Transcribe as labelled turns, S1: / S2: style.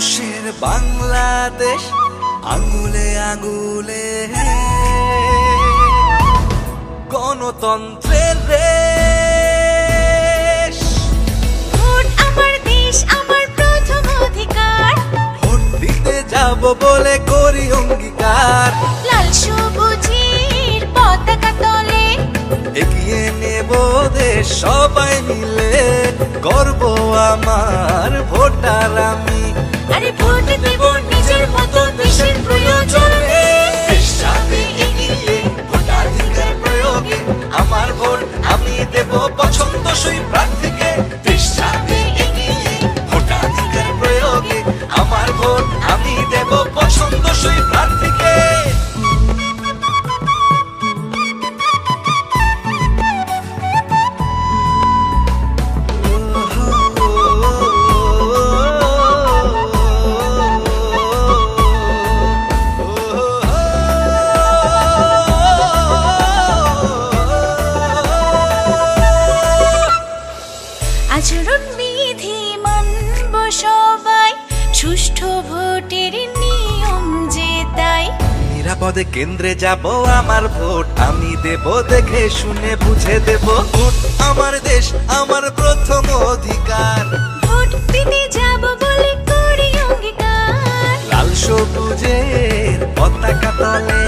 S1: মানুষের বাংলাদেশ, আঙুলে আঙুলে গণতন্ত্রের দেশ।
S2: ভোট আমার দেশ, আমার প্রথম অধিকার।
S1: ভোট দিতে যাব বলে করি অঙ্গীকার।
S2: লাল সবুজের পতাকা তলে
S1: এগিয়ে নেব দেশ সবাই মিলে, গর্ব আমার ভোটার আমি।
S2: আরে ভোট দেব নিজের মতো দেশের প্রয়োজনে।
S1: দেশ যাবে এগিয়ে ভোটাধিকার প্রয়োগে, আমার ভোট আমি দেব পছন্দসই প্রার্থীকে। দেশ যাবে এগিয়ে ভোটাধিকার প্রয়োগে, আমার ভোট আমি দেব পছন্দসই প্রার্থীকে।
S2: আচরণ বিধি মানব সবাই, সুষ্ঠু ভোটের নিয়ম যে তাই।
S1: নিরাপদে কেন্দ্রে যাব, আমার ভোট আমি দেব দেখে শুনে বুঝে দেব। ভোট আমার দেশ, আমার প্রথম অধিকার।
S2: ভোট দিতে যাব বলে করি অঙ্গীকার।
S1: লাল সবুজের পতাকা তলে